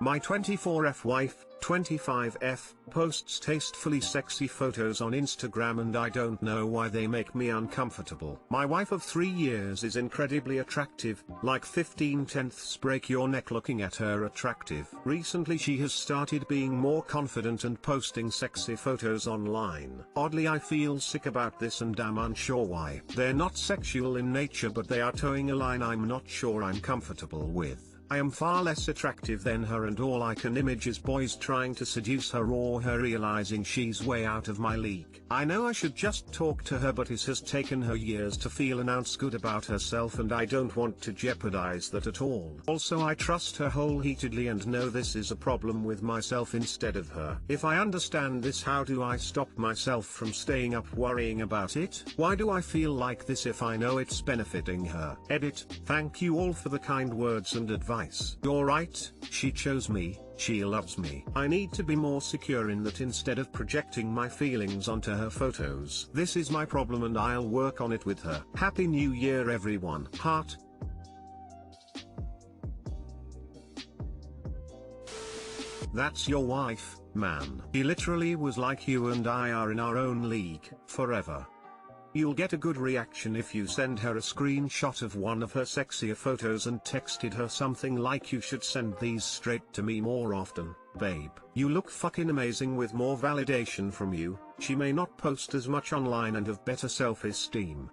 My 24F wife, 25F, posts tastefully sexy photos on Instagram and I don't know why they make me uncomfortable. My wife of 3 years is incredibly attractive, like 15/10ths break your neck looking at her attractive. Recently she has started being more confident and posting sexy photos online. Oddly I feel sick about this and am unsure why. They're not sexual in nature but they are towing a line I'm not sure I'm comfortable with. I am far less attractive than her and all I can image is boys trying to seduce her or her realizing she's way out of my league. I know I should just talk to her but it has taken her years to feel an ounce good about herself and I don't want to jeopardize that at all. Also I trust her wholeheartedly and know this is a problem with myself instead of her. If I understand this, how do I stop myself from staying up worrying about it? Why do I feel like this if I know it's benefiting her? Edit. Thank you all for the kind words and advice. You're right, she chose me, she loves me. I need to be more secure in that instead of projecting my feelings onto her photos. This is my problem and I'll work on it with her. Happy New Year everyone. Heart. That's your wife, man. He literally was like you and I are in our own league, forever. You'll get a good reaction if you send her a screenshot of one of her sexier photos and texted her something like you should send these straight to me more often, babe. You look fucking amazing with more validation from you. She may not post as much online and have better self-esteem.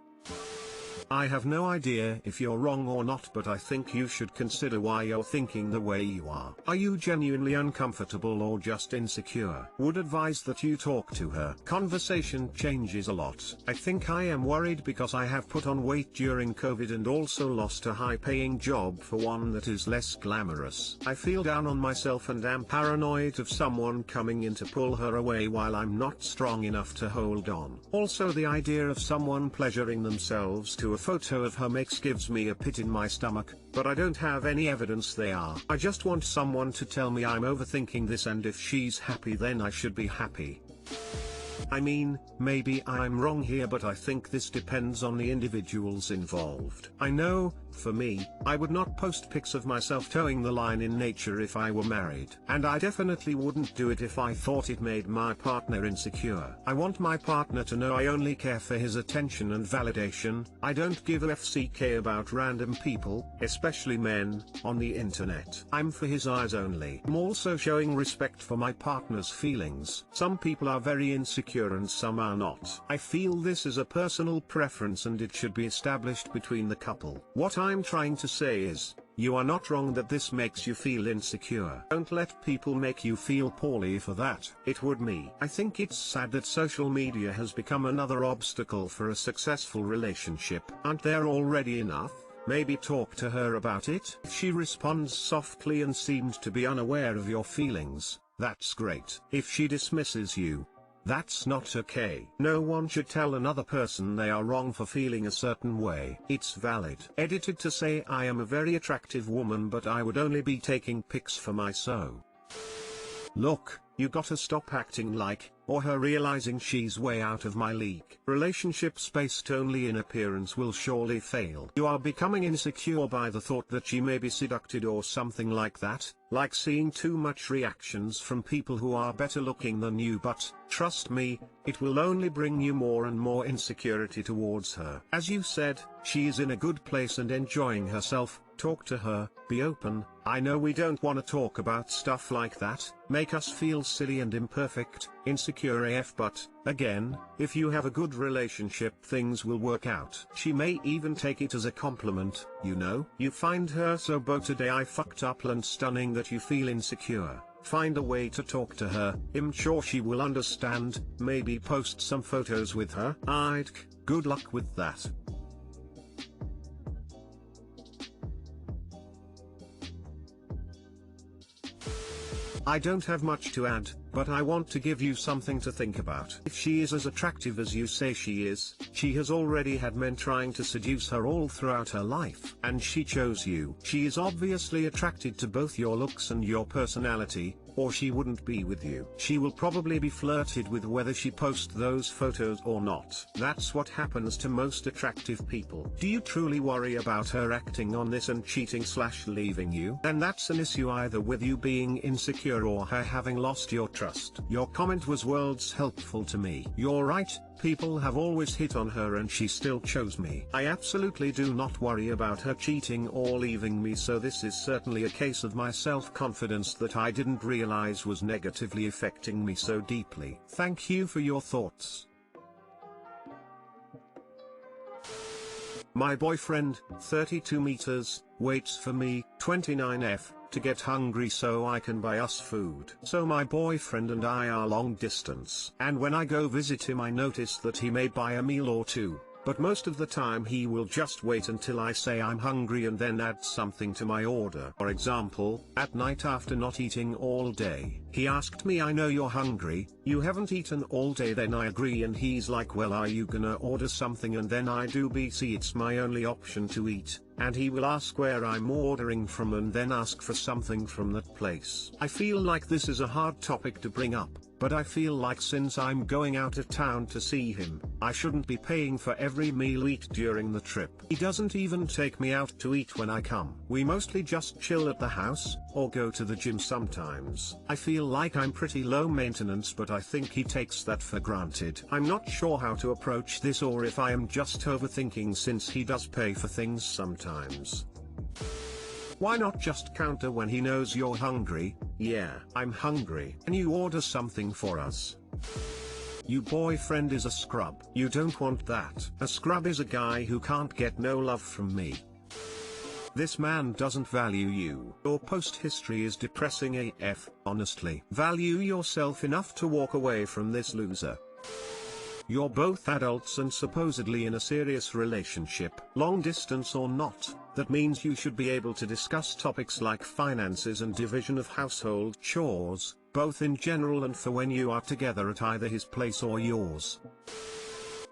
I have no idea if you're wrong or not but I think you should consider why you're thinking the way you are. Are you genuinely uncomfortable or just insecure? Would advise that you talk to her. Conversation changes a lot. I think I am worried because I have put on weight during COVID and also lost a high-paying job for one that is less glamorous. I feel down on myself and am paranoid of someone coming in to pull her away while I'm not strong enough to hold on. Also the idea of someone pleasuring themselves to a photo of her gives me a pit in my stomach, but I don't have any evidence they are. I just want someone to tell me I'm overthinking this and if she's happy then I should be happy. I mean, maybe I'm wrong here but I think this depends on the individuals involved. I know, for me, I would not post pics of myself towing the line in nature if I were married. And I definitely wouldn't do it if I thought it made my partner insecure. I want my partner to know I only care for his attention and validation. I don't give a FCK about random people, especially men, on the internet. I'm for his eyes only. I'm also showing respect for my partner's feelings. Some people are very insecure and some are not. I feel this is a personal preference and it should be established between the couple. What I'm trying to say is, you are not wrong that this makes you feel insecure. Don't let people make you feel poorly for that. It would me. I think it's sad that social media has become another obstacle for a successful relationship. Aren't there already enough? Maybe talk to her about it. If she responds softly and seems to be unaware of your feelings, that's great. If she dismisses you, that's not okay. No one should tell another person they are wrong for feeling a certain way. It's valid. Edited to say I am a very attractive woman but I would only be taking pics for my so. Look, you gotta stop acting like, or her realizing she's way out of my league. Relationships based only in appearance will surely fail. You are becoming insecure by the thought that she may be seduced or something like that, like seeing too much reactions from people who are better looking than you, but, trust me, it will only bring you more and more insecurity towards her. As you said, she is in a good place and enjoying herself. Talk to her, be open. I know we don't want to talk about stuff like that, make us feel silly and imperfect, insecure AF, but, again, if you have a good relationship things will work out. She may even take it as a compliment, you know. You find her so today I fucked up and stunning that you feel insecure. Find a way to talk to her. I'm sure she will understand, maybe post some photos with her. Good luck with that. I don't have much to add, but I want to give you something to think about. If she is as attractive as you say she is, she has already had men trying to seduce her all throughout her life, and she chose you. She is obviously attracted to both your looks and your personality, or she wouldn't be with you. She will probably be flirted with whether she posts those photos or not. That's what happens to most attractive people. Do you truly worry about her acting on this and cheating/leaving you? Then that's an issue either with you being insecure or her having lost your trust. Your comment was worlds helpful to me. You're right, people have always hit on her and she still chose me. I absolutely do not worry about her cheating or leaving me, so this is certainly a case of my self-confidence that I didn't realize was negatively affecting me so deeply. Thank you for your thoughts. My boyfriend, 32 meters, waits for me, 29F, to get hungry so I can buy us food. So my boyfriend and I are long distance. And when I go visit him I notice that he may buy a meal or two, but most of the time he will just wait until I say I'm hungry and then add something to my order. For example, at night after not eating all day, he asked me, "I know you're hungry, you haven't eaten all day." Then I agree and he's like, "Well, are you gonna order something?" And then I do, BC it's my only option to eat, and he will ask where I'm ordering from and then ask for something from that place. I feel like this is a hard topic to bring up, but I feel like since I'm going out of town to see him, I shouldn't be paying for every meal we eat during the trip. He doesn't even take me out to eat when I come. We mostly just chill at the house, or go to the gym sometimes. I feel like I'm pretty low maintenance, but I think he takes that for granted. I'm not sure how to approach this or if I am just overthinking since he does pay for things sometimes. Why not just counter when he knows you're hungry? "Yeah, I'm hungry. Can you order something for us?" Your boyfriend is a scrub. You don't want that. A scrub is a guy who can't get no love from me. This man doesn't value you. Your post history is depressing AF, honestly. Value yourself enough to walk away from this loser. You're both adults and supposedly in a serious relationship. Long distance or not, that means you should be able to discuss topics like finances and division of household chores, both in general and for when you are together at either his place or yours.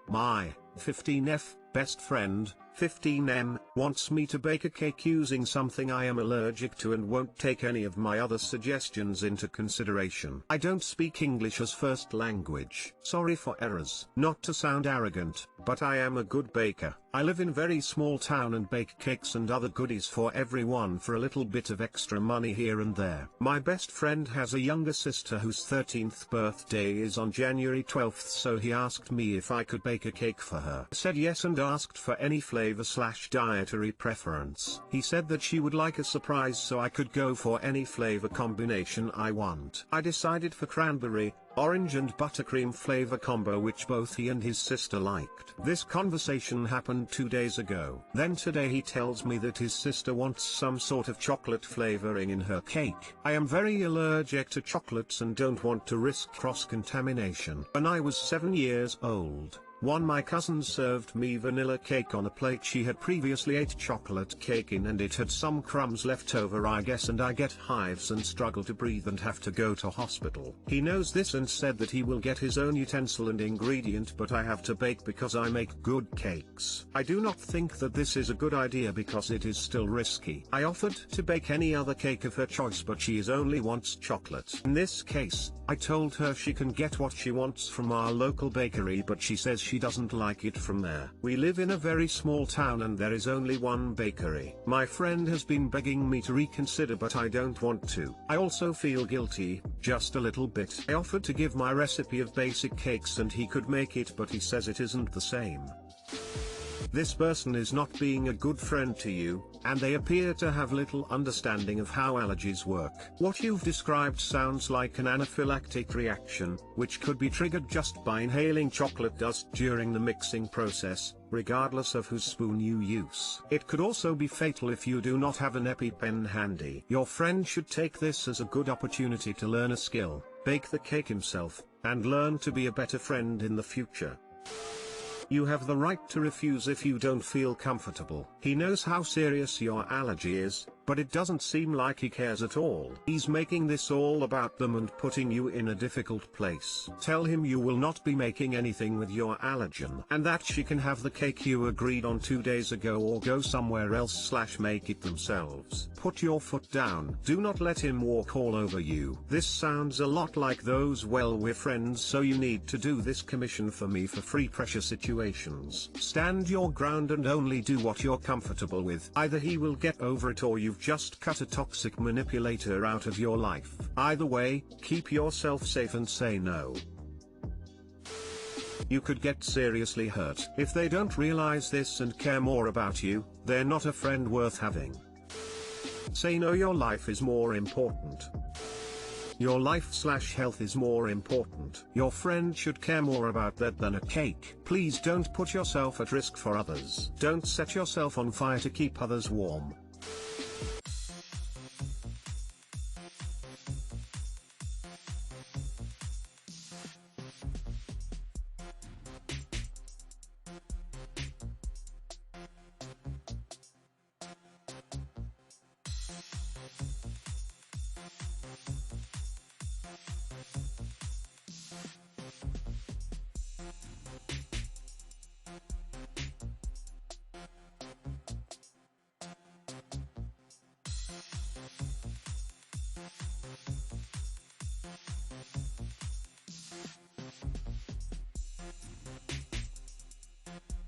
My 15F best friend, 15M, wants me to bake a cake using something I am allergic to and won't take any of my other suggestions into consideration. I don't speak English as first language. Sorry for errors. Not to sound arrogant, but I am a good baker. I live in a very small town and bake cakes and other goodies for everyone for a little bit of extra money here and there. My best friend has a younger sister whose 13th birthday is on January 12th, so he asked me if I could bake a cake for her. I said yes and asked for any flavor/dietary preference. He said that she would like a surprise so I could go for any flavor combination I want. I decided for cranberry, orange and buttercream flavor combo, which both he and his sister liked. This conversation happened 2 days ago. Then today he tells me that his sister wants some sort of chocolate flavoring in her cake. I am very allergic to chocolates and don't want to risk cross-contamination. When I was 7 years old, my cousin served me vanilla cake on a plate she had previously ate chocolate cake in, and it had some crumbs left over, I guess, and I get hives and struggle to breathe and have to go to hospital. He knows this and said that he will get his own utensil and ingredient, but I have to bake because I make good cakes. I do not think that this is a good idea because it is still risky. I offered to bake any other cake of her choice, but she only wants chocolate. In this case, I told her she can get what she wants from our local bakery, but she says she doesn't like it from there. We live in a very small town and there is only one bakery. My friend has been begging me to reconsider, but I don't want to. I also feel guilty, just a little bit. I offered to give my recipe of basic cakes and he could make it, but he says it isn't the same. This person is not being a good friend to you, and they appear to have little understanding of how allergies work. What you've described sounds like an anaphylactic reaction, which could be triggered just by inhaling chocolate dust during the mixing process, regardless of whose spoon you use. It could also be fatal if you do not have an EpiPen handy. Your friend should take this as a good opportunity to learn a skill, bake the cake himself, and learn to be a better friend in the future. You have the right to refuse if you don't feel comfortable. He knows how serious your allergy is, but it doesn't seem like he cares at all. He's making this all about them and putting you in a difficult place. Tell him you will not be making anything with your allergen and that she can have the cake you agreed on 2 days ago or go somewhere else / make it themselves. Put your foot down. Do not let him walk all over you. This sounds a lot like those "well, we're friends so you need to do this commission for me for free" pressure situations. Stand your ground and only do what you're comfortable with. Either he will get over it or you've just cut a toxic manipulator out of your life. Either way, keep yourself safe and say no. You could get seriously hurt. If they don't realize this and care more about you, they're not a friend worth having. Say no. Your life is more important. Your life/health is more important. Your friend should care more about that than a cake. Please don't put yourself at risk for others. Don't set yourself on fire to keep others warm.